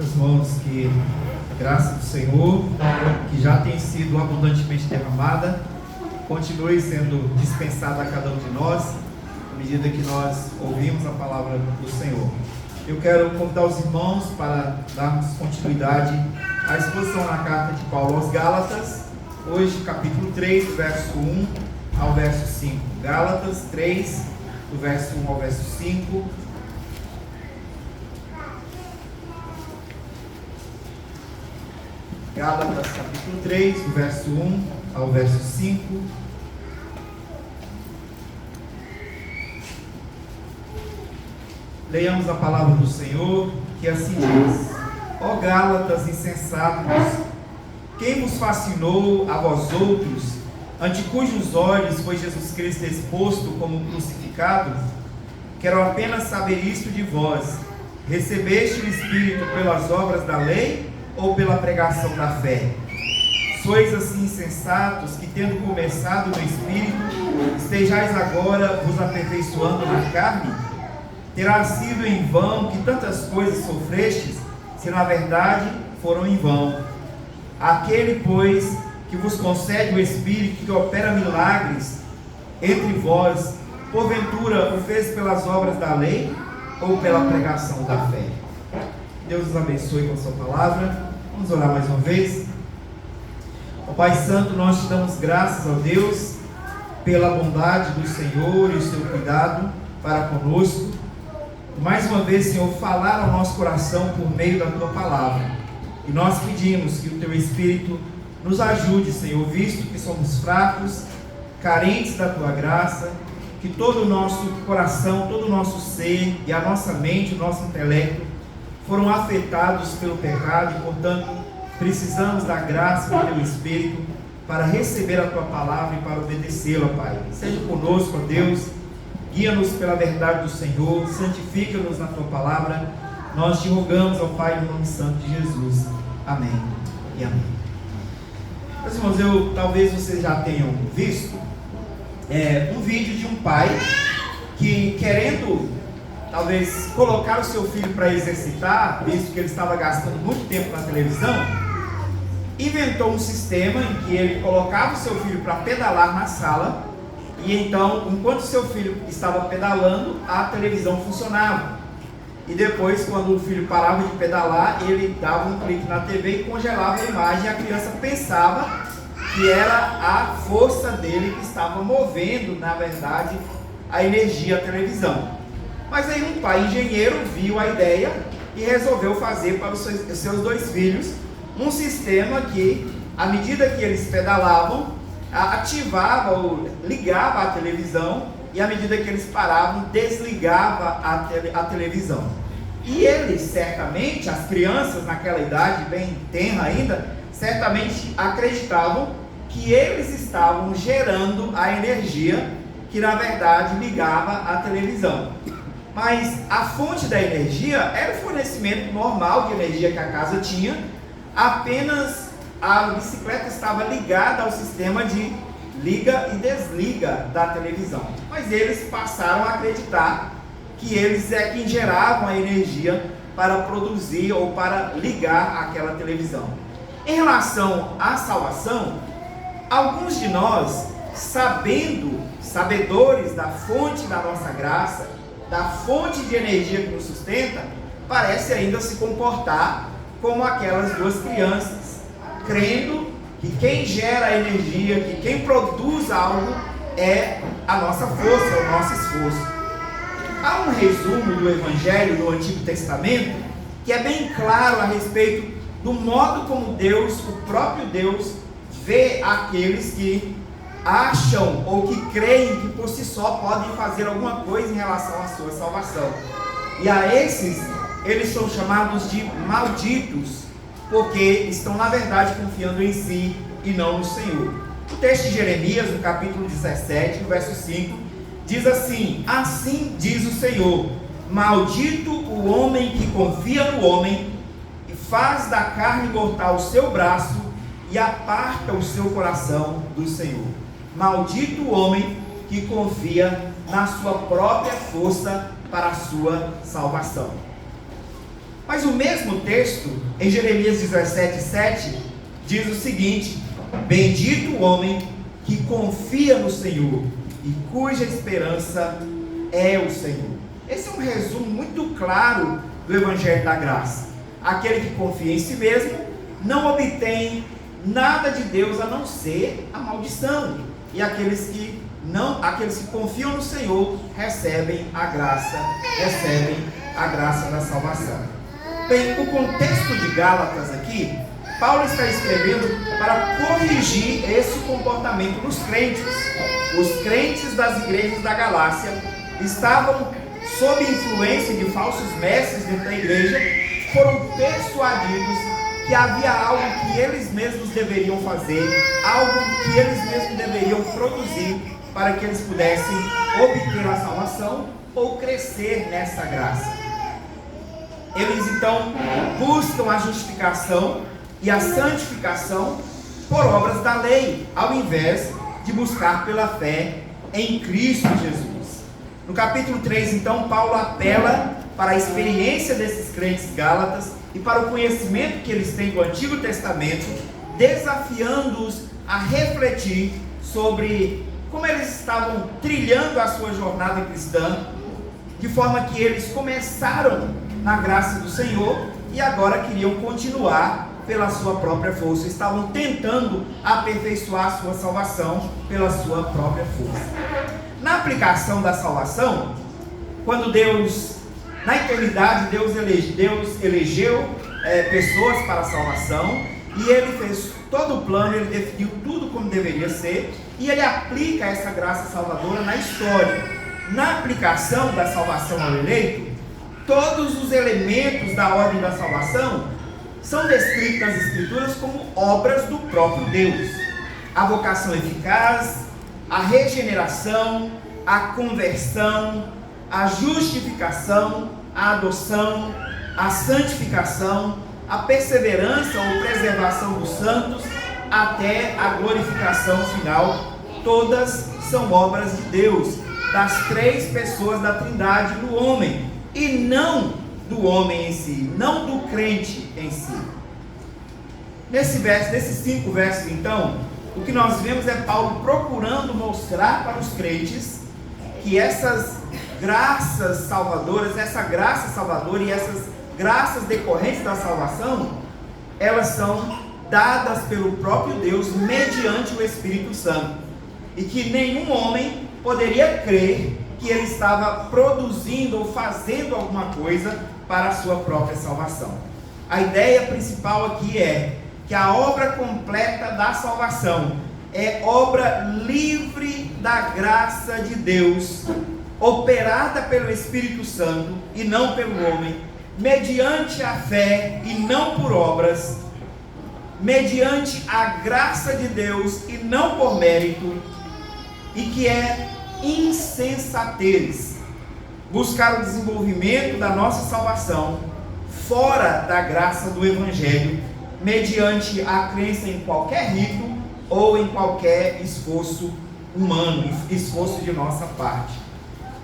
Meus irmãos, que a graça do Senhor, que já tem sido abundantemente derramada, continue sendo dispensada a cada um de nós, à medida que nós ouvimos a palavra do Senhor. Eu quero convidar os irmãos para darmos continuidade à exposição na carta de Paulo aos Gálatas, hoje capítulo 3, do verso 1 ao verso 5. Gálatas 3, do verso 1 ao verso 5. Gálatas capítulo 3, do verso 1 ao verso 5. Leiamos a palavra do Senhor, que assim diz: Ó Gálatas insensatos, quem vos fascinou a vós outros, ante cujos olhos foi Jesus Cristo exposto como crucificado? Quero apenas saber isto de vós: recebeste o Espírito pelas obras da lei ou pela pregação da fé? Sois assim insensatos, que tendo começado no Espírito, estejais agora vos aperfeiçoando na carne? Terá sido em vão que tantas coisas sofrestes, se na verdade foram em vão. Aquele, pois, que vos concede o Espírito, que opera milagres entre vós, porventura o fez pelas obras da lei ou pela pregação da fé? Deus nos abençoe com a sua palavra. Vamos orar mais uma vez. Ó Pai Santo, nós te damos graças a Deus pela bondade do Senhor e o seu cuidado para conosco. Mais uma vez, Senhor, falar ao nosso coração por meio da tua palavra. E nós pedimos que o teu Espírito nos ajude, Senhor, visto que somos fracos, carentes da tua graça, que todo o nosso coração, todo o nosso ser e a nossa mente, o nosso intelecto foram afetados pelo pecado e, portanto, precisamos da graça do teu Espírito para receber a tua palavra e para obedecê-la, Pai. Seja conosco, ó Deus, guia-nos pela verdade do Senhor, santifica-nos na tua palavra. Nós te rogamos, ó Pai, no nome santo de Jesus. Amém e amém. Meus irmãos, talvez vocês já tenham visto um vídeo de um pai que, querendo talvez colocar o seu filho para exercitar, visto que ele estava gastando muito tempo na televisão, inventou um sistema em que ele colocava o seu filho para pedalar na sala, e então, enquanto o seu filho estava pedalando, a televisão funcionava. E depois, quando o filho parava de pedalar, ele dava um clique na TV e congelava a imagem, e a criança pensava que era a força dele que estava movendo, na verdade, a energia da televisão. Mas aí um pai engenheiro viu a ideia e resolveu fazer para os seus dois filhos um sistema que, à medida que eles pedalavam, ativava ou ligava a televisão, e à medida que eles paravam, desligava a televisão. E eles, certamente, as crianças naquela idade, bem tenra ainda, certamente acreditavam que eles estavam gerando a energia que, na verdade, ligava a televisão. Mas a fonte da energia era o fornecimento normal de energia que a casa tinha, apenas a bicicleta estava ligada ao sistema de liga e desliga da televisão. Mas eles passaram a acreditar que eles é quem geravam a energia para produzir ou para ligar aquela televisão. Em relação à salvação, alguns de nós, sabedores da fonte da nossa graça, da fonte de energia que nos sustenta, parece ainda se comportar como aquelas duas crianças, crendo que quem gera a energia, que quem produz algo é a nossa força, é o nosso esforço. Há um resumo do Evangelho no Antigo Testamento que é bem claro a respeito do modo como Deus, o próprio Deus, vê aqueles que acham ou que creem que por si só podem fazer alguma coisa em relação à sua salvação. E a esses, eles são chamados de malditos, porque estão na verdade confiando em si e não no Senhor. O texto de Jeremias, no capítulo 17, no verso 5, diz assim: assim diz o Senhor, maldito o homem que confia no homem e faz da carne mortal o seu braço e aparta o seu coração do Senhor. Maldito o homem que confia na sua própria força para a sua salvação. Mas o mesmo texto, em Jeremias 17:7, diz o seguinte: bendito o homem que confia no Senhor e cuja esperança é o Senhor. Esse é um resumo muito claro do Evangelho da Graça. Aquele que confia em si mesmo não obtém nada de Deus a não ser a maldição. E aqueles que confiam no Senhor recebem a graça da salvação. Bem, o contexto de Gálatas aqui, Paulo está escrevendo para corrigir esse comportamento nos crentes. Os crentes das igrejas da Galácia estavam sob influência de falsos mestres dentro da igreja, foram persuadidos que havia algo que eles mesmos deveriam fazer, algo que eles mesmos deveriam produzir para que eles pudessem obter a salvação ou crescer nessa graça. Eles então buscam a justificação e a santificação por obras da lei, ao invés de buscar pela fé em Cristo Jesus. No capítulo 3, então, Paulo apela para a experiência desses crentes gálatas e para o conhecimento que eles têm do Antigo Testamento, desafiando-os a refletir sobre como eles estavam trilhando a sua jornada cristã, de forma que eles começaram na graça do Senhor e agora queriam continuar pela sua própria força, estavam tentando aperfeiçoar a sua salvação pela sua própria força. Na aplicação da salvação, quando na eternidade, Deus elegeu pessoas para a salvação, e Ele fez todo o plano, Ele definiu tudo como deveria ser, e Ele aplica essa graça salvadora na história. Na aplicação da salvação ao eleito, todos os elementos da ordem da salvação são descritos nas Escrituras como obras do próprio Deus. A vocação eficaz, a regeneração, a conversão, a justificação, a adoção, a santificação, a perseverança ou preservação dos santos, até a glorificação final, todas são obras de Deus, das três pessoas da Trindade no homem, e não do homem em si, não do crente em si. Nesses 5 versos, então, o que nós vemos é Paulo procurando mostrar para os crentes que essas graças salvadoras, essa graça salvadora e essas graças decorrentes da salvação, elas são dadas pelo próprio Deus mediante o Espírito Santo, e que nenhum homem poderia crer que ele estava produzindo ou fazendo alguma coisa para a sua própria salvação. A ideia principal aqui é que a obra completa da salvação é obra livre da graça de Deus, operada pelo Espírito Santo e não pelo homem, mediante a fé e não por obras, mediante a graça de Deus e não por mérito, e que é insensatez buscar o desenvolvimento da nossa salvação fora da graça do Evangelho, mediante a crença em qualquer rito ou em qualquer esforço humano, esforço de nossa parte.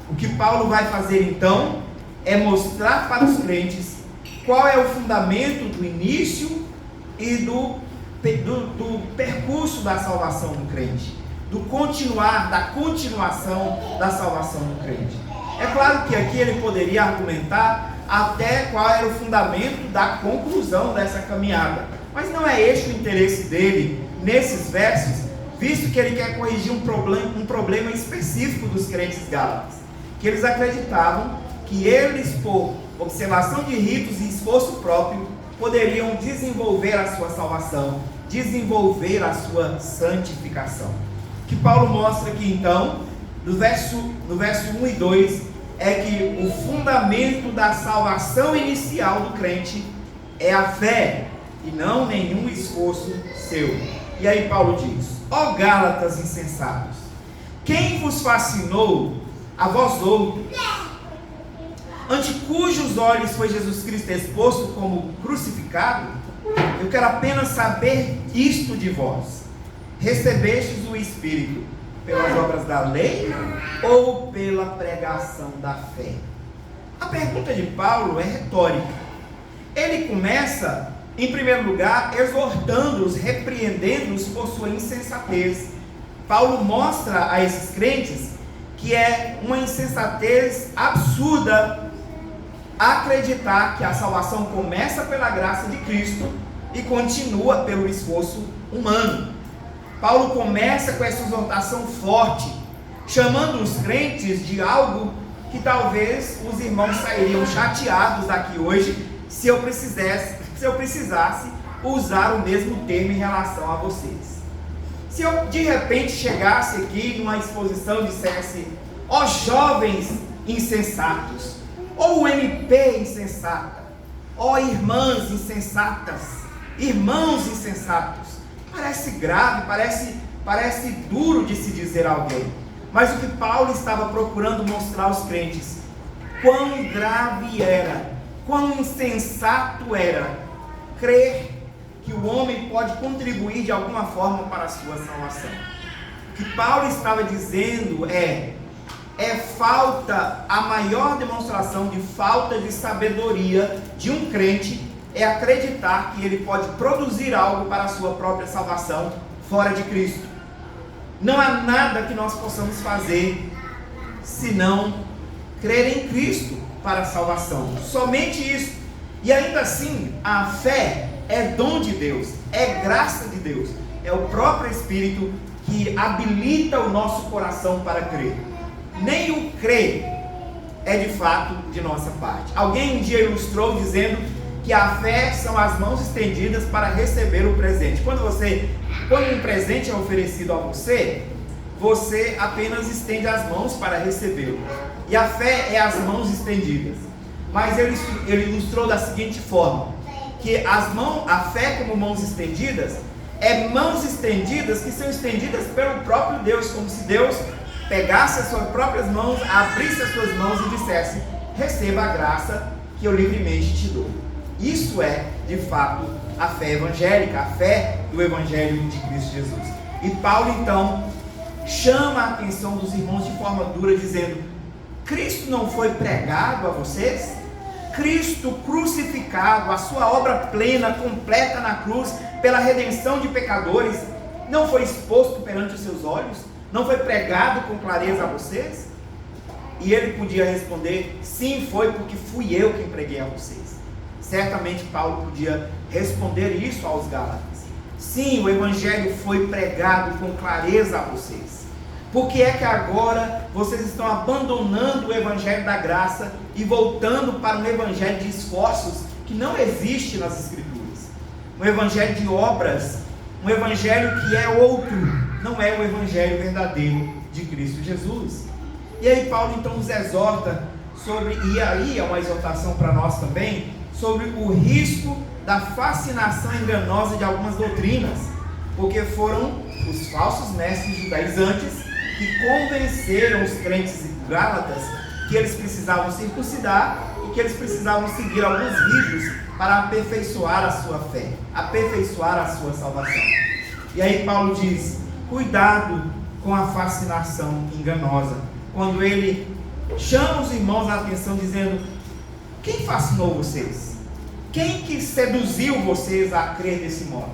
O que Paulo vai fazer então é mostrar para os crentes qual é o fundamento do início e do percurso da salvação do crente, da continuação da salvação do crente. É claro que aqui ele poderia argumentar até qual era o fundamento da conclusão dessa caminhada, mas não é este o interesse dele nesses versos, visto que ele quer corrigir um problema específico dos crentes gálatas, que eles acreditavam que eles, por observação de ritos e esforço próprio, poderiam desenvolver a sua salvação, desenvolver a sua santificação. O que Paulo mostra aqui então, no verso 1 e 2, é que o fundamento da salvação inicial do crente é a fé, e não nenhum esforço seu. E aí Paulo diz: ó Gálatas insensatos, quem vos fascinou a vós outros, ante cujos olhos foi Jesus Cristo exposto como crucificado? Eu quero apenas saber isto de vós: recebestes o Espírito pelas obras da lei ou pela pregação da fé? A pergunta de Paulo é retórica. Ele começa, em primeiro lugar, exortando-os, repreendendo-os por sua insensatez. Paulo mostra a esses crentes que é uma insensatez absurda acreditar que a salvação começa pela graça de Cristo e continua pelo esforço humano. Paulo começa com essa exortação forte, chamando os crentes de algo que talvez os irmãos sairiam chateados daqui hoje se eu precisasse usar o mesmo termo em relação a vocês. Se eu de repente chegasse aqui numa exposição e dissesse: ó jovens insensatos, ou o MP insensata, ó irmãs insensatas, irmãos insensatos, parece grave, parece duro de se dizer a alguém. Mas o que Paulo estava procurando mostrar aos crentes, quão grave era, quão insensato era crer que o homem pode contribuir de alguma forma para a sua salvação. O que Paulo estava dizendo é falta, a maior demonstração de falta de sabedoria de um crente é acreditar que ele pode produzir algo para a sua própria salvação fora de Cristo. Não há nada que nós possamos fazer senão crer em Cristo para a salvação, somente isso. E ainda assim, a fé é dom de Deus, é graça de Deus, é o próprio Espírito que habilita o nosso coração para crer. Nem o crer é de fato de nossa parte. Alguém um dia ilustrou dizendo que a fé são as mãos estendidas para receber o presente. Quando um presente é oferecido a você, você apenas estende as mãos para recebê-lo. E a fé é as mãos estendidas. Mas ele ilustrou da seguinte forma, que a fé como mãos estendidas, é mãos estendidas que são estendidas pelo próprio Deus, como se Deus pegasse as suas próprias mãos, abrisse as suas mãos e dissesse: receba a graça que eu livremente te dou. Isso é, de fato, a fé evangélica, a fé do Evangelho de Cristo Jesus. E Paulo, então, chama a atenção dos irmãos de forma dura, dizendo: Cristo não foi pregado a vocês? Cristo crucificado, a sua obra plena, completa na cruz, pela redenção de pecadores, não foi exposto perante os seus olhos? Não foi pregado com clareza a vocês? E ele podia responder: sim, foi, porque fui eu quem preguei a vocês. Certamente Paulo podia responder isso aos Gálatas: sim, o Evangelho foi pregado com clareza a vocês. Por que é que agora vocês estão abandonando o Evangelho da graça e voltando para um Evangelho de esforços que não existe nas Escrituras? Um Evangelho de obras, um Evangelho que é outro, não é o Evangelho verdadeiro de Cristo Jesus. E aí Paulo então nos exorta sobre, e aí é uma exortação para nós também, sobre o risco da fascinação enganosa de algumas doutrinas, porque foram os falsos mestres judaizantes que convenceram os crentes gálatas que eles precisavam circuncidar e que eles precisavam seguir alguns ritos para aperfeiçoar a sua fé, aperfeiçoar a sua salvação. E aí Paulo diz: cuidado com a fascinação enganosa, quando ele chama os irmãos à atenção dizendo: quem fascinou vocês? Quem que seduziu vocês a crer desse modo?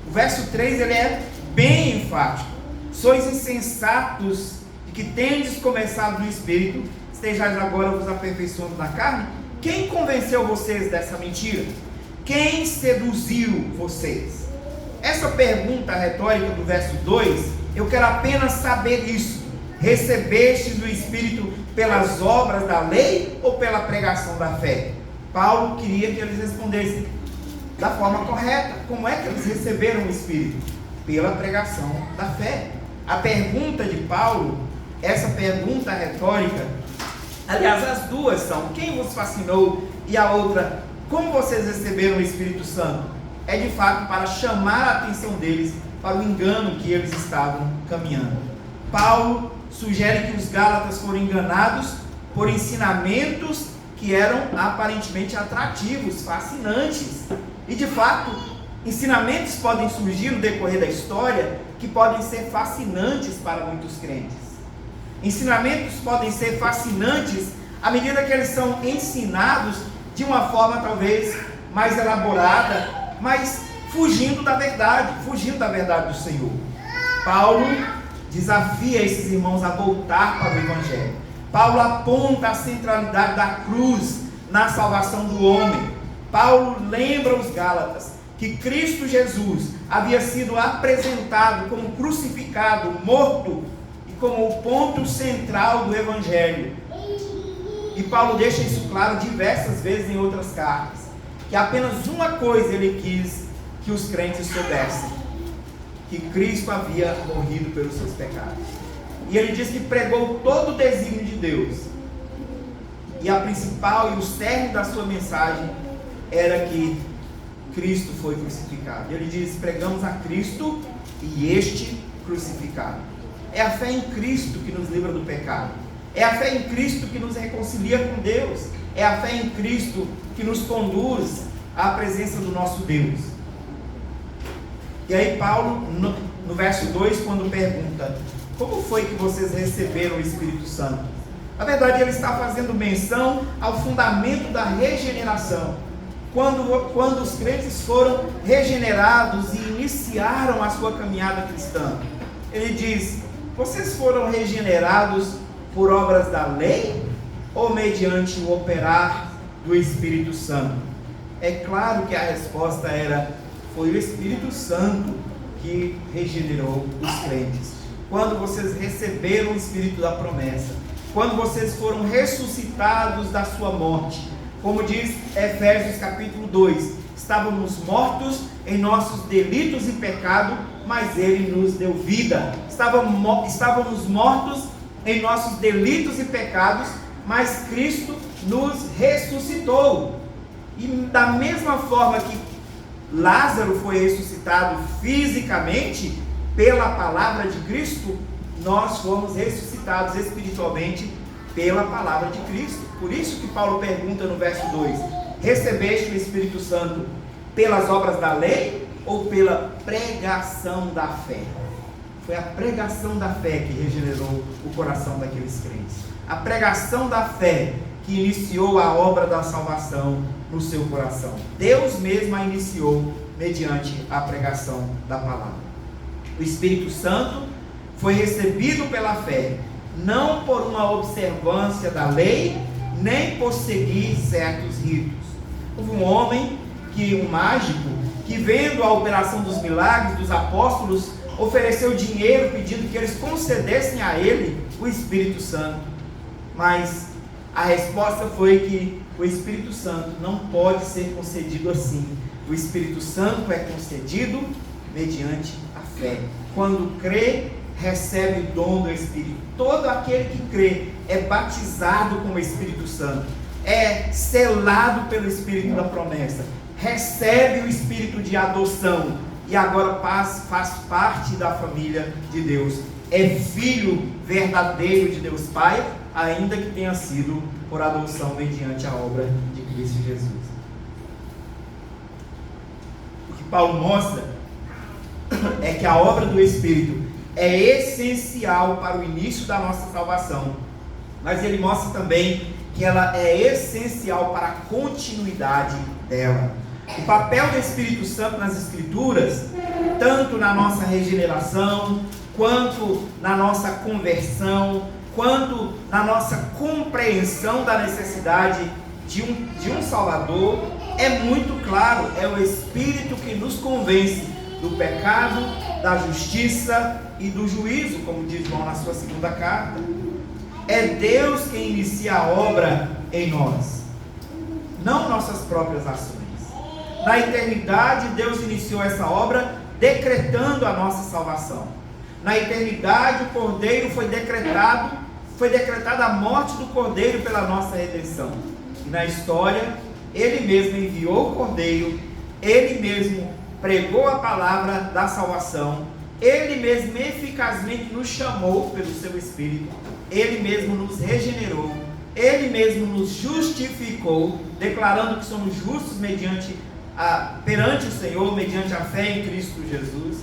O verso 3 ele é bem enfático: sois insensatos e que tendes começado no Espírito, estejais agora vos aperfeiçoando na carne? Quem convenceu vocês dessa mentira? Quem seduziu vocês? Essa pergunta retórica do verso 2, eu quero apenas saber isso: recebestes o Espírito pelas obras da lei ou pela pregação da fé? Paulo queria que eles respondessem da forma correta. Como é que eles receberam o Espírito? Pela pregação da fé. A pergunta de Paulo, essa pergunta retórica, aliás, as duas são: quem vos fascinou? E a outra: como vocês receberam o Espírito Santo? É de fato para chamar a atenção deles para o engano que eles estavam caminhando. Paulo sugere que os gálatas foram enganados por ensinamentos que eram aparentemente atrativos, fascinantes. E de fato, ensinamentos podem surgir no decorrer da história que podem ser fascinantes para muitos crentes. Ensinamentos podem ser fascinantes à medida que eles são ensinados de uma forma talvez mais elaborada, mas fugindo da verdade do Senhor. Paulo desafia esses irmãos a voltar para o Evangelho. Paulo aponta a centralidade da cruz na salvação do homem. Paulo lembra os Gálatas que Cristo Jesus havia sido apresentado como crucificado, morto, e como o ponto central do Evangelho. E Paulo deixa isso claro diversas vezes em outras cartas, que apenas uma coisa ele quis que os crentes soubessem: que Cristo havia morrido pelos seus pecados. E ele diz que pregou todo o desígnio de Deus, e a principal e o cerne da sua mensagem era que Cristo foi crucificado. Ele diz: pregamos a Cristo e este crucificado. É a fé em Cristo que nos livra do pecado. É a fé em Cristo que nos reconcilia com Deus. É a fé em Cristo que nos conduz à presença do nosso Deus. E aí Paulo, no verso 2, quando pergunta: como foi que vocês receberam o Espírito Santo? Na verdade, ele está fazendo menção ao fundamento da regeneração. Quando os crentes foram regenerados e iniciaram a sua caminhada cristã, ele diz: vocês foram regenerados por obras da lei ou mediante o operar do Espírito Santo? É claro que a resposta era: foi o Espírito Santo que regenerou os crentes. Quando vocês receberam o Espírito da promessa, quando vocês foram ressuscitados da sua morte, como diz Efésios capítulo 2, estávamos mortos em nossos delitos e pecado, mas Ele nos deu vida. Estávamos mortos em nossos delitos e pecados, mas Cristo nos ressuscitou. E da mesma forma que Lázaro foi ressuscitado fisicamente pela palavra de Cristo, nós fomos ressuscitados espiritualmente pela palavra de Cristo. Por isso que Paulo pergunta no verso 2: recebeste o Espírito Santo pelas obras da lei ou pela pregação da fé? Foi a pregação da fé que regenerou o coração daqueles crentes. A pregação da fé que iniciou a obra da salvação no seu coração. Deus mesmo a iniciou mediante a pregação da palavra. O Espírito Santo foi recebido pela fé, não por uma observância da lei, nem por seguir certos ritos. Houve um homem, um mágico, que vendo a operação dos milagres dos apóstolos, ofereceu dinheiro pedindo que eles concedessem a ele o Espírito Santo. Mas a resposta foi que o Espírito Santo não pode ser concedido assim. O Espírito Santo é concedido mediante a fé. Quando crê, recebe o dom do Espírito. Todo aquele que crê é batizado com o Espírito Santo, é selado pelo Espírito da promessa, recebe o Espírito de adoção e agora faz parte da família de Deus. É filho verdadeiro de Deus Pai, ainda que tenha sido por adoção mediante a obra de Cristo Jesus. O que Paulo mostra é que a obra do Espírito é essencial para o início da nossa salvação, mas ele mostra também que ela é essencial para a continuidade dela. O papel do Espírito Santo nas Escrituras, tanto na nossa regeneração, quanto na nossa conversão, quanto na nossa compreensão da necessidade de um Salvador, é muito claro. É o Espírito que nos convence do pecado, da justiça e do juízo, como diz João na sua segunda carta. É Deus quem inicia a obra em nós, não nossas próprias ações. Na eternidade, Deus iniciou essa obra decretando a nossa salvação. Na eternidade, o Cordeiro foi decretada a morte do Cordeiro pela nossa redenção. E na história, Ele mesmo enviou o Cordeiro, Ele mesmo pregou a palavra da salvação, Ele mesmo eficazmente nos chamou pelo seu Espírito, Ele mesmo nos regenerou, Ele mesmo nos justificou, declarando que somos justos perante o Senhor, mediante a fé em Cristo Jesus.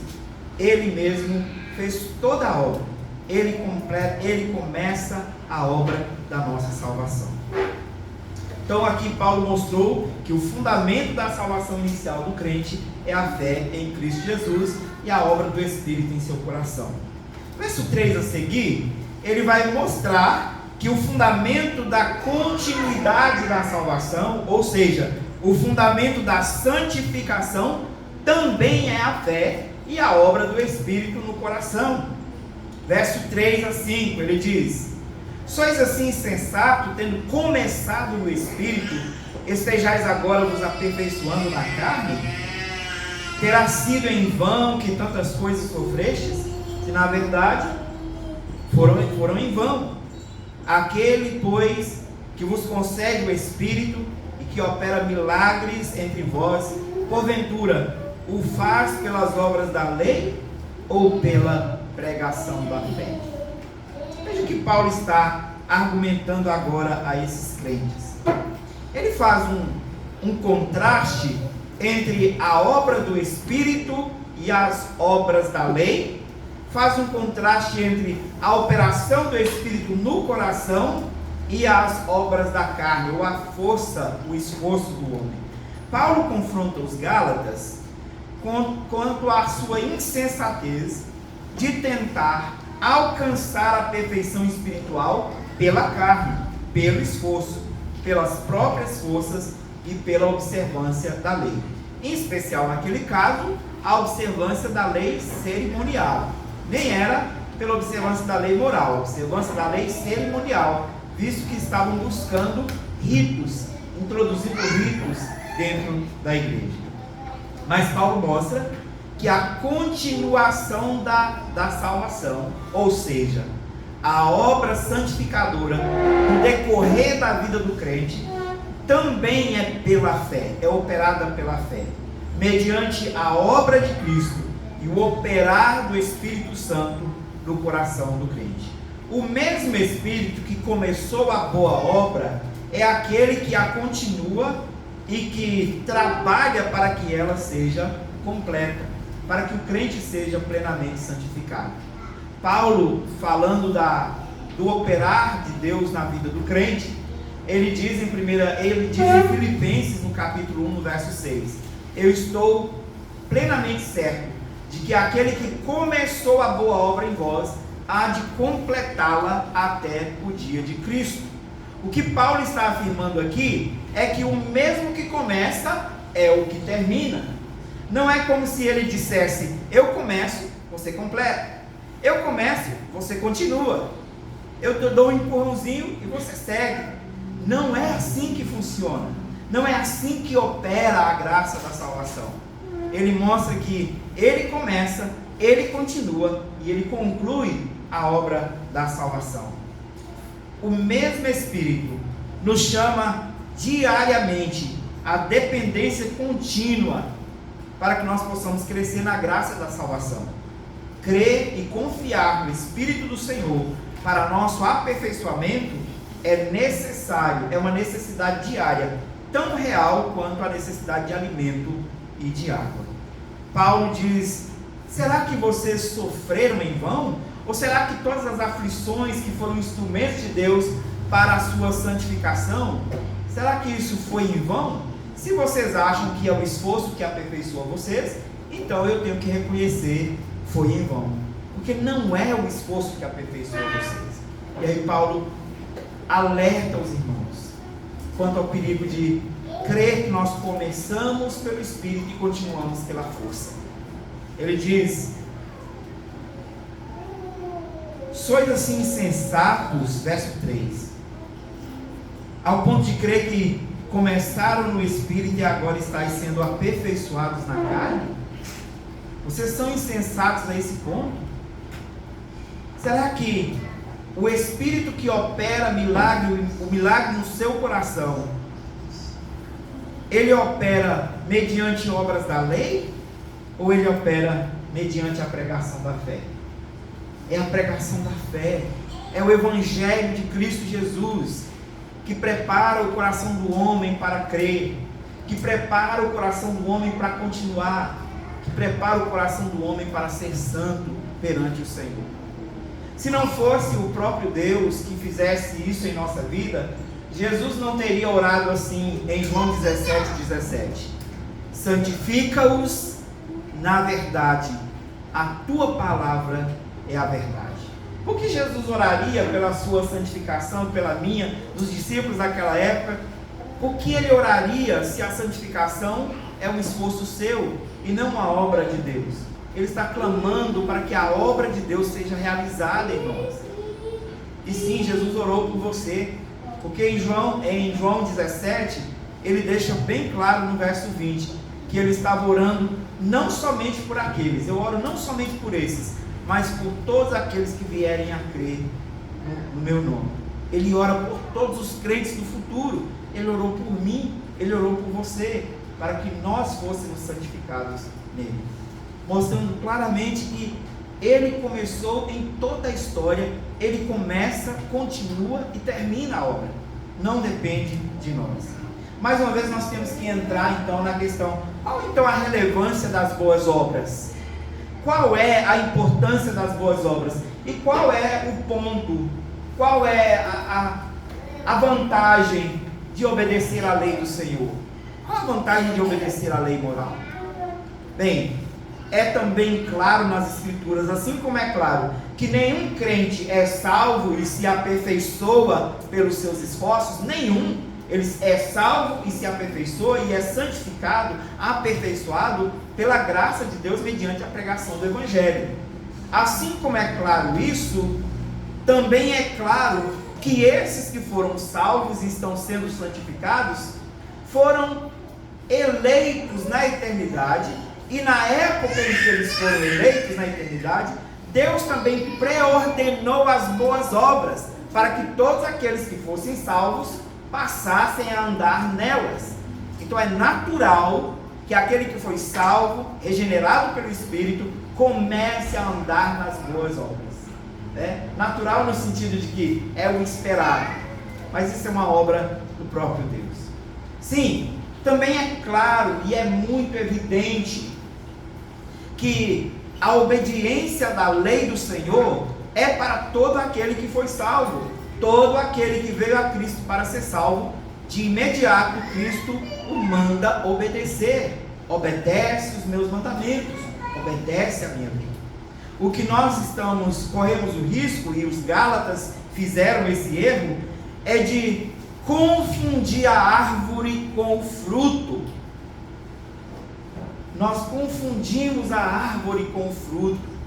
Ele mesmo fez toda a obra, Ele começa a obra da nossa salvação. Então aqui Paulo mostrou que o fundamento da salvação inicial do crente é a fé em Cristo Jesus e a obra do Espírito em seu coração. Verso 3 a seguir, ele vai mostrar que o fundamento da continuidade da salvação, ou seja, o fundamento da santificação, também é a fé e a obra do Espírito no coração. Verso 3 a 5, ele diz: sois assim insensato, tendo começado no Espírito, estejais agora vos aperfeiçoando na carne? Terá sido em vão que tantas coisas sofrestes? Se na verdade foram em vão. Aquele, pois, que vos concede o Espírito e que opera milagres entre vós, porventura o faz pelas obras da lei ou pela pregação da fé? Veja o que Paulo está argumentando agora a esses crentes. Ele faz um contraste entre a obra do Espírito e as obras da lei, faz um contraste entre a operação do Espírito no coração e as obras da carne, ou a força, o esforço do homem. Paulo confronta os Gálatas quanto à sua insensatez de tentar alcançar a perfeição espiritual pela carne, pelo esforço, pelas próprias forças e pela observância da lei. Em especial naquele caso, a observância da lei cerimonial. Nem era pela observância da lei moral, a observância da lei cerimonial, visto que estavam buscando ritos, introduzindo ritos dentro da igreja. Mas Paulo mostra que a continuação da salvação, ou seja, a obra santificadora no decorrer da vida do crente, também é pela fé, é operada pela fé, mediante a obra de Cristo e o operar do Espírito Santo no coração do crente. O mesmo Espírito que começou a boa obra é aquele que a continua e que trabalha para que ela seja completa, para que o crente seja plenamente santificado. Paulo, falando do operar de Deus na vida do crente, ele diz em Filipenses, no capítulo 1, no verso 6, eu estou plenamente certo de que aquele que começou a boa obra em vós há de completá-la até o dia de Cristo. O que Paulo está afirmando aqui é que o mesmo que começa é o que termina. Não é como se ele dissesse: eu começo, você completa. Eu começo, você continua. Eu te dou um empurrãozinho e você segue. Não é assim que funciona. Não é assim que opera a graça da salvação. Ele mostra que ele começa, ele continua e ele conclui a obra da salvação. O mesmo Espírito nos chama diariamente à dependência contínua para que nós possamos crescer na graça da salvação. Crer e confiar no Espírito do Senhor para nosso aperfeiçoamento é necessário, é uma necessidade diária, tão real quanto a necessidade de alimento e de água. Paulo diz: será que vocês sofreram em vão? Ou será que todas as aflições que foram instrumentos de Deus para a sua santificação, será que isso foi em vão? Se vocês acham que é o esforço que aperfeiçoa vocês, então eu tenho que reconhecer: foi em vão, porque não é o esforço que aperfeiçoa vocês. E aí Paulo alerta os irmãos quanto ao perigo de crer que nós começamos pelo Espírito e continuamos pela força. Ele diz: sois assim insensatos, verso 3, ao ponto de crer que começaram no Espírito e agora estáis sendo aperfeiçoados na carne? Vocês são insensatos a esse ponto? Será que o Espírito que opera o milagre no seu coração, ele opera mediante obras da lei, ou ele opera mediante a pregação da fé? É a pregação da fé, é o Evangelho de Cristo Jesus, que prepara o coração do homem para crer, que prepara o coração do homem para continuar, que prepara o coração do homem para ser santo perante o Senhor. Se não fosse o próprio Deus que fizesse isso em nossa vida, Jesus não teria orado assim em João 17:17. Santifica-os na verdade, a tua palavra é a verdade. Por que Jesus oraria pela sua santificação, pela minha, dos discípulos daquela época? Por que ele oraria se a santificação é um esforço seu e não uma obra de Deus? Ele está clamando para que a obra de Deus seja realizada em nós. E sim, Jesus orou por você, porque em João 17, ele deixa bem claro no verso 20, que ele estava orando não somente por aqueles, eu oro não somente por esses, mas por todos aqueles que vierem a crer no meu nome. Ele ora por todos os crentes do futuro. Ele orou por mim, ele orou por você, para que nós fôssemos santificados nele, mostrando claramente que ele começou em toda a história, ele começa, continua e termina a obra, não depende de nós. Mais uma vez nós temos que entrar então na questão, qual então a relevância das boas obras? Qual é a importância das boas obras? E qual é o ponto, qual é a vantagem de obedecer à lei do Senhor? Qual a vantagem de obedecer à lei moral? Bem, é também claro nas Escrituras, assim como é claro que nenhum crente é salvo e se aperfeiçoa pelos seus esforços, nenhum. Ele é salvo e se aperfeiçoa e é santificado, aperfeiçoado pela graça de Deus mediante a pregação do Evangelho. Assim como é claro isso, também é claro que esses que foram salvos e estão sendo santificados foram eleitos na eternidade, e na época em que eles foram eleitos na eternidade, Deus também preordenou as boas obras para que todos aqueles que fossem salvos passassem a andar nelas. Então é natural que aquele que foi salvo, regenerado pelo Espírito, comece a andar nas boas obras. Natural no sentido de que é o esperado, mas isso é uma obra do próprio Deus. Sim, também é claro e é muito evidente que a obediência da lei do Senhor é para todo aquele que foi salvo. Todo aquele que veio a Cristo para ser salvo, de imediato Cristo o manda obedecer. Obedece os meus mandamentos, obedece a minha lei. O que nós corremos o risco, e os Gálatas fizeram esse erro, é de confundir a árvore com o fruto. Nós confundimos a árvore com o fruto.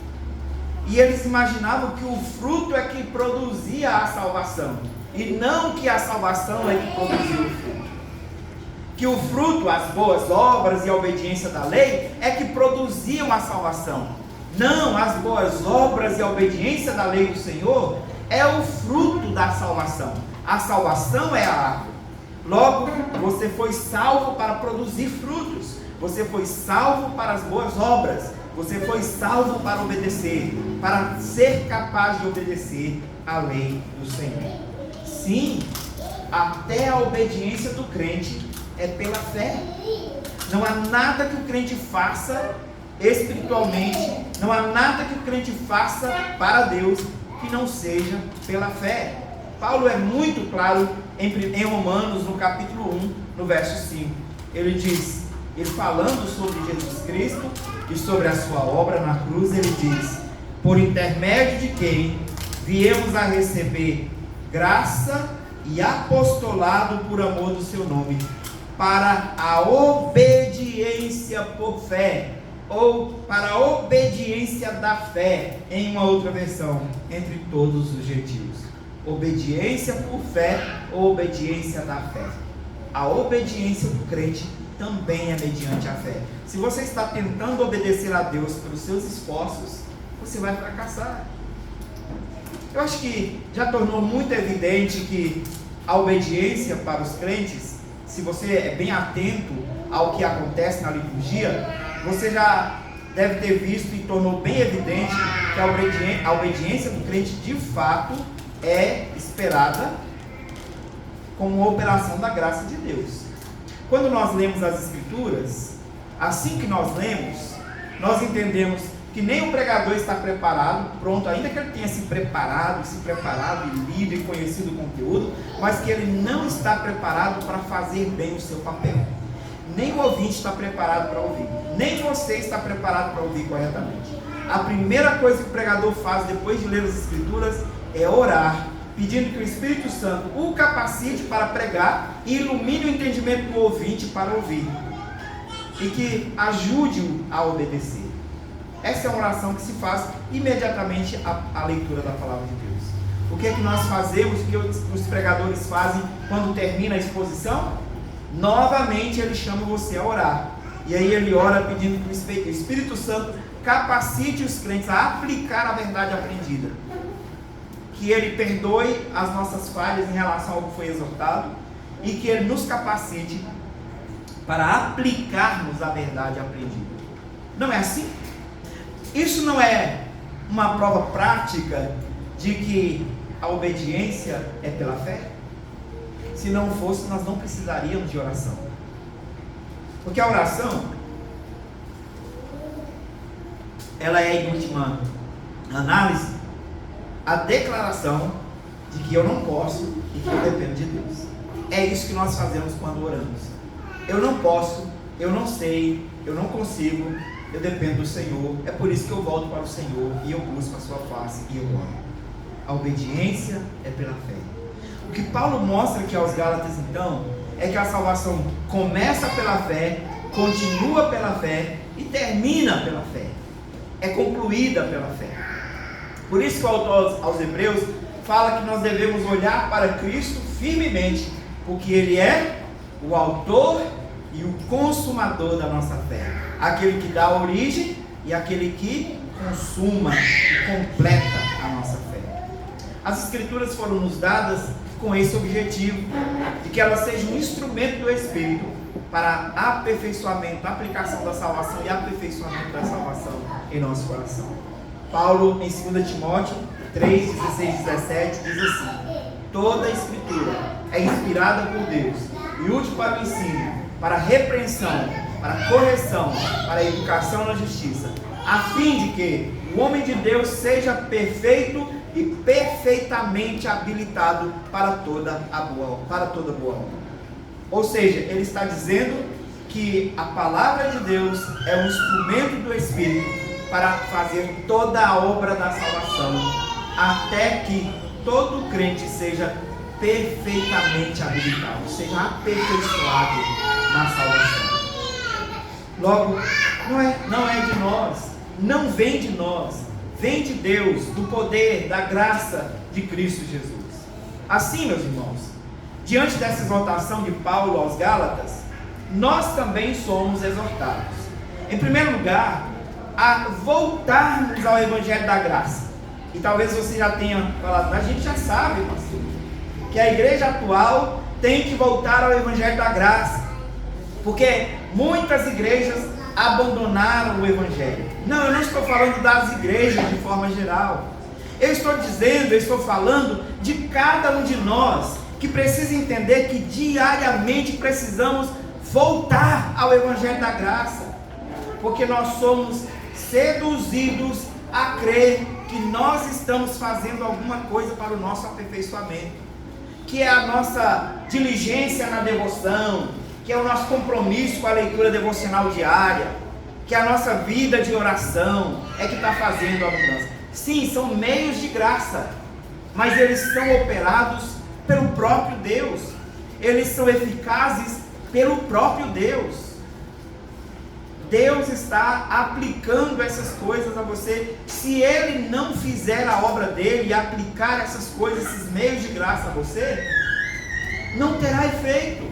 E eles imaginavam que o fruto é que produzia a salvação, e não que a salvação é que produzia o fruto. Que o fruto, as boas obras e a obediência da lei é que produziam a salvação. Não, as boas obras e a obediência da lei do Senhor é o fruto da salvação. A salvação é a árvore. Logo, você foi salvo para produzir frutos. Você foi salvo para as boas obras. Você foi salvo para obedecer, para ser capaz de obedecer à lei do Senhor. Sim, até a obediência do crente é pela fé. Não há nada que o crente faça espiritualmente, não há nada que o crente faça para Deus que não seja pela fé. Paulo é muito claro em Romanos, no capítulo 1, no verso 5. Ele diz, ele falando sobre Jesus Cristo e sobre a sua obra na cruz, ele diz: por intermédio de quem viemos a receber graça e apostolado por amor do seu nome, para a obediência por fé, ou para a obediência da fé, em uma outra versão, entre todos os gentios. Obediência por fé ou obediência da fé. A obediência do crente também é mediante a fé. Se você está tentando obedecer a Deus pelos seus esforços, você vai fracassar. Eu acho que já tornou muito evidente que a obediência para os crentes, se você é bem atento ao que acontece na liturgia, você já deve ter visto e tornou bem evidente que a obediência do crente de fato é esperada como uma operação da graça de Deus. Quando nós lemos as Escrituras, assim que nós lemos, nós entendemos que nem o pregador está preparado, pronto, ainda que ele tenha se preparado e lido e conhecido o conteúdo, mas que ele não está preparado para fazer bem o seu papel. Nem o ouvinte está preparado para ouvir, nem você está preparado para ouvir corretamente. A primeira coisa que o pregador faz depois de ler as Escrituras é orar, pedindo que o Espírito Santo o capacite para pregar e ilumine o entendimento do ouvinte para ouvir, e que ajude-o a obedecer. Essa é uma oração que se faz imediatamente à leitura da palavra de Deus. O que é que nós fazemos, o que os pregadores fazem quando termina a exposição? Novamente ele chama você a orar, e aí ele ora pedindo que o Espírito Santo capacite os crentes a aplicar a verdade aprendida, que ele perdoe as nossas falhas em relação ao que foi exortado, e que ele nos capacite para aplicarmos a verdade aprendida. Não é assim? Isso não é uma prova prática de que a obediência é pela fé? Se não fosse, nós não precisaríamos de oração. Porque a oração, ela é, em última análise, a declaração de que eu não posso e que eu dependo de Deus. É isso que nós fazemos quando oramos. Eu não posso, eu não sei, eu não consigo, eu dependo do Senhor. É por isso que eu volto para o Senhor e eu busco a sua face e eu oro. A obediência é pela fé. O que Paulo mostra aqui aos Gálatas, então, é que a salvação começa pela fé, continua pela fé e termina pela fé. É concluída pela fé. Por isso que o autor aos Hebreus fala que nós devemos olhar para Cristo firmemente, porque Ele é o autor e o consumador da nossa fé. Aquele que dá a origem e aquele que consuma e completa a nossa fé. As Escrituras foram nos dadas com esse objetivo, de que ela seja um instrumento do Espírito para aperfeiçoamento, aplicação da salvação e aperfeiçoamento da salvação em nosso coração. Paulo, em 2 Timóteo 3, 16 e 17, diz assim: toda a Escritura é inspirada por Deus e útil para o ensino, para a repreensão, para a correção, para a educação na justiça, a fim de que o homem de Deus seja perfeito e perfeitamente habilitado para toda boa obra. Ou seja, ele está dizendo que a palavra de Deus é um instrumento do Espírito para fazer toda a obra da salvação, até que todo crente seja perfeitamente habilitado, seja aperfeiçoado na salvação. Logo, não é de nós, não vem de nós, vem de Deus, do poder, da graça de Cristo Jesus. Assim, meus irmãos, diante dessa exortação de Paulo aos Gálatas, nós também somos exortados, em primeiro lugar, a voltarmos ao Evangelho da Graça. E talvez você já tenha falado, mas a gente já sabe, pastor, que a igreja atual tem que voltar ao Evangelho da Graça, porque muitas igrejas abandonaram o Evangelho. Não, eu não estou falando das igrejas de forma geral. Eu estou falando de cada um de nós, que precisa entender que diariamente precisamos voltar ao Evangelho da Graça, porque nós somos seduzidos a crer que nós estamos fazendo alguma coisa para o nosso aperfeiçoamento, que é a nossa diligência na devoção, que é o nosso compromisso com a leitura devocional diária, que é a nossa vida de oração é que está fazendo a mudança. Sim, são meios de graça, mas eles são operados pelo próprio Deus, eles são eficazes pelo próprio Deus. Deus está aplicando essas coisas a você. Se Ele não fizer a obra dele e aplicar essas coisas, esses meios de graça a você, não terá efeito.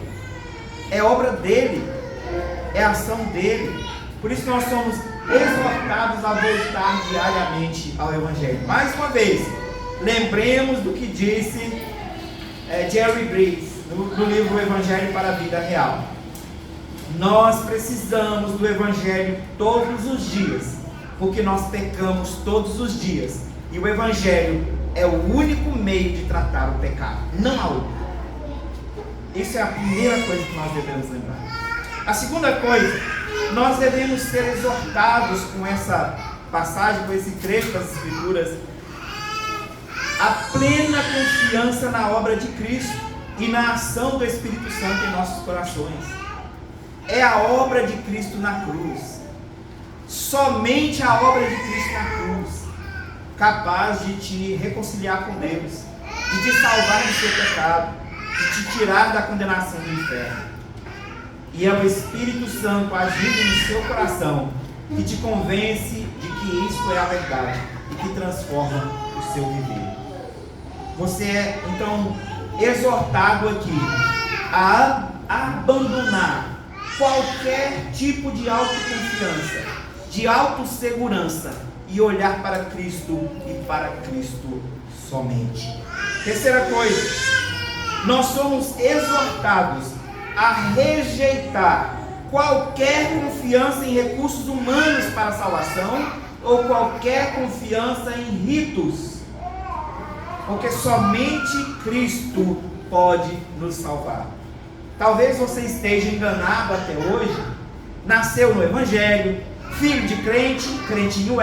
É obra dele, é ação dele. Por isso nós somos exortados a voltar diariamente ao Evangelho. Mais uma vez, lembremos do que disse Jerry Bridges no livro Evangelho para a Vida Real. Nós precisamos do Evangelho todos os dias, porque nós pecamos todos os dias, e o Evangelho é o único meio de tratar o pecado, não há outro. Isso é a primeira coisa que nós devemos lembrar. A segunda coisa, nós devemos ser exortados com essa passagem, com esse trecho das Escrituras, a plena confiança na obra de Cristo e na ação do Espírito Santo em nossos corações. É a obra de Cristo na cruz, somente a obra de Cristo na cruz, capaz de te reconciliar com Deus, de te salvar do seu pecado, de te tirar da condenação do inferno. E é o Espírito Santo agindo no seu coração que te convence de que isso é a verdade e que transforma o seu viver. Você é então exortado aqui a abandonar qualquer tipo de autoconfiança, de autossegurança e olhar para Cristo e para Cristo somente. Terceira coisa, nós somos exortados a rejeitar qualquer confiança em recursos humanos para a salvação ou qualquer confiança em ritos, porque somente Cristo pode nos salvar. Talvez você esteja enganado até hoje, nasceu no Evangelho, filho de crente, crentinho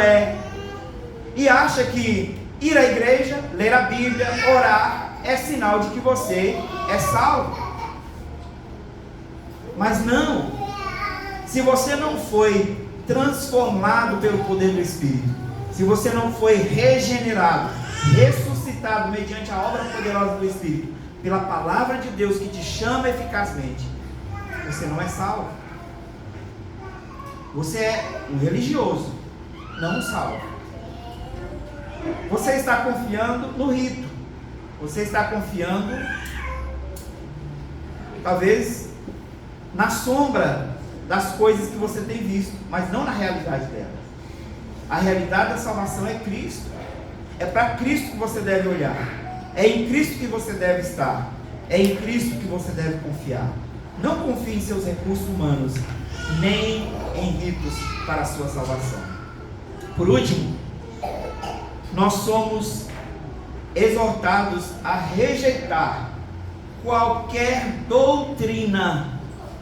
e acha que ir à igreja, ler a Bíblia, orar, é sinal de que você é salvo. Mas não, se você não foi transformado pelo poder do Espírito, se você não foi regenerado, ressuscitado mediante a obra poderosa do Espírito, pela palavra de Deus que te chama eficazmente, você não é salvo. Você é um religioso, não um salvo. Você está confiando no rito, você está confiando, talvez, na sombra das coisas que você tem visto, mas não na realidade delas. A realidade da salvação é Cristo. É para Cristo que você deve olhar. É em Cristo que você deve estar. É em Cristo que você deve confiar. Não confie em seus recursos humanos, nem em ritos para a sua salvação. Por último, nós somos exortados a rejeitar qualquer doutrina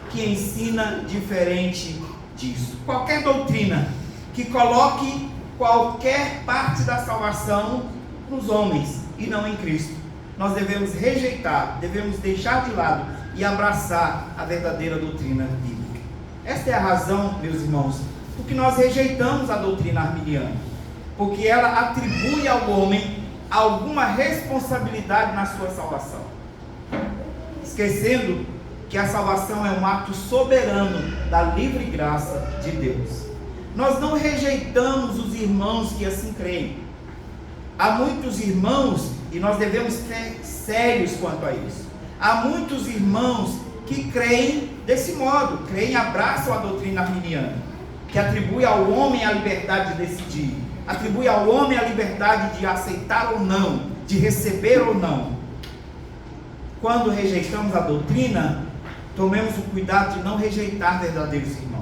que ensina diferente disso. Qualquer doutrina que coloque qualquer parte da salvação nos homens e não em Cristo. Nós devemos rejeitar, devemos deixar de lado e abraçar a verdadeira doutrina bíblica. Esta é a razão, meus irmãos, por que nós rejeitamos a doutrina arminiana, porque ela atribui ao homem alguma responsabilidade na sua salvação, esquecendo que a salvação é um ato soberano da livre graça de Deus. Nós não rejeitamos os irmãos que assim creem. Há muitos irmãos, e nós devemos ser sérios quanto a isso, há muitos irmãos que creem desse modo, creem e abraçam a doutrina arminiana, que atribui ao homem a liberdade de decidir, atribui ao homem a liberdade de aceitar ou não, de receber ou não. Quando rejeitamos a doutrina, tomemos o cuidado de não rejeitar verdadeiros irmãos.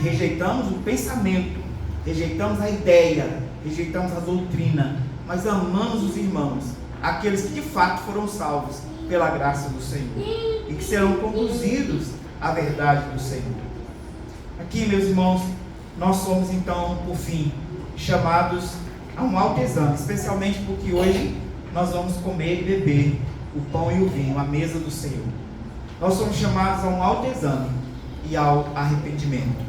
Rejeitamos o pensamento, rejeitamos a ideia, rejeitamos a doutrina, mas amamos os irmãos, aqueles que de fato foram salvos pela graça do Senhor e que serão conduzidos à verdade do Senhor. Aqui, meus irmãos, nós somos então, por fim, chamados a um autoexame, especialmente porque hoje nós vamos comer e beber o pão e o vinho, a mesa do Senhor. Nós somos chamados a um autoexame e ao arrependimento.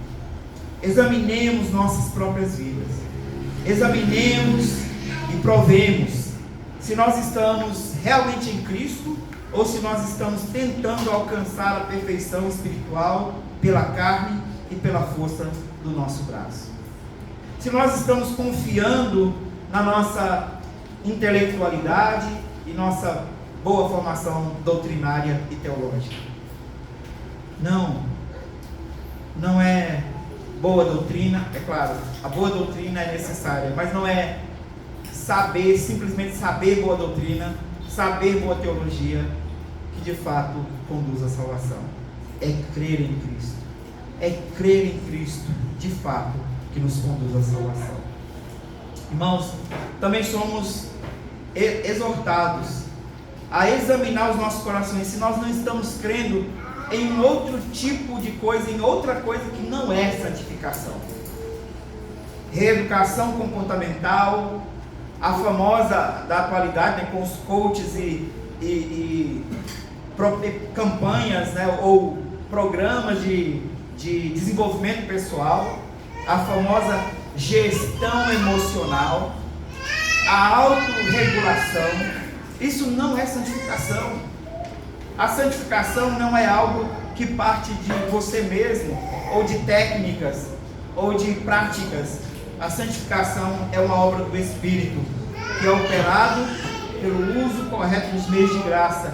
Examinemos nossas próprias vidas, examinemos e provemos se nós estamos realmente em Cristo ou se nós estamos tentando alcançar a perfeição espiritual pela carne e pela força do nosso braço. Se nós estamos confiando na nossa intelectualidade e nossa boa formação doutrinária e teológica. Não é boa doutrina, é claro, a boa doutrina é necessária, mas não é saber, simplesmente saber boa doutrina, saber boa teologia, que de fato conduz à salvação. É crer em Cristo. É crer em Cristo, de fato, que nos conduz à salvação. Irmãos, também somos exortados a examinar os nossos corações, se nós não estamos crendo em outro tipo de coisa, em outra coisa que não é santificação. reeducação comportamental, a famosa da atualidade, né, com os coaches e campanhas, né, ou programas de desenvolvimento pessoal, a famosa gestão emocional, a autorregulação. Isso não é santificação. A santificação não é algo que parte de você mesmo, ou de técnicas, ou de práticas. A santificação é uma obra do Espírito, que é operado pelo uso correto dos meios de graça,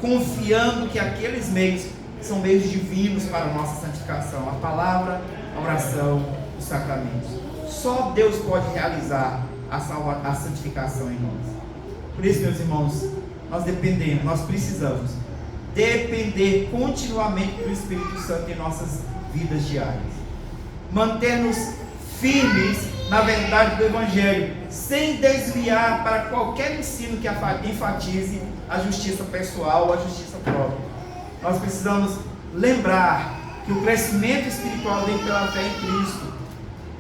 confiando que aqueles meios são meios divinos para a nossa santificação, a palavra, a oração, os sacramentos. Só Deus pode realizar a santificação em nós. Por isso, meus irmãos, nós precisamos depender continuamente do Espírito Santo em nossas vidas diárias. Manter-nos firmes na verdade do Evangelho, sem desviar para qualquer ensino que enfatize a justiça pessoal ou a justiça própria. Nós precisamos lembrar que o crescimento espiritual vem pela fé em Cristo,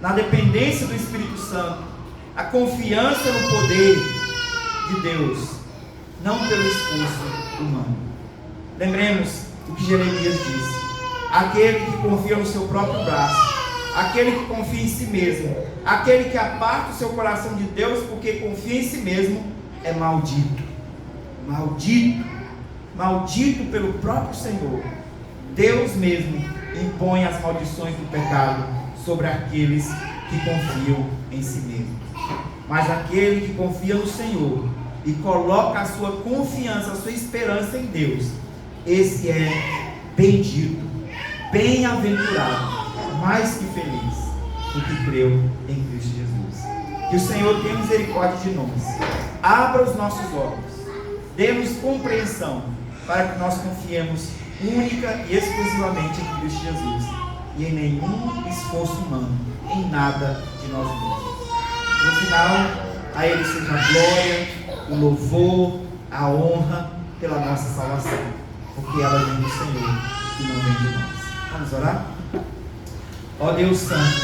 na dependência do Espírito Santo, a confiança no poder de Deus, não pelo esforço humano. Lembremos o que Jeremias disse: aquele que confia no seu próprio braço, aquele que confia em si mesmo, aquele que aparta o seu coração de Deus porque confia em si mesmo, é maldito. Maldito, maldito pelo próprio Senhor. Deus mesmo impõe as maldições do pecado sobre aqueles que confiam em si mesmo. Mas aquele que confia no Senhor e coloca a sua confiança, a sua esperança em Deus, esse é bendito, bem-aventurado, mais que feliz, porque creu em Cristo Jesus. Que o Senhor tenha misericórdia de nós, abra os nossos olhos, dê-nos compreensão, para que nós confiemos única e exclusivamente em Cristo Jesus, e em nenhum esforço humano, em nada de nós mesmos. No final, a Ele seja a glória, o louvor, a honra pela nossa salvação, porque ela vem do Senhor e não vem de nós. Vamos orar? Ó Deus Santo,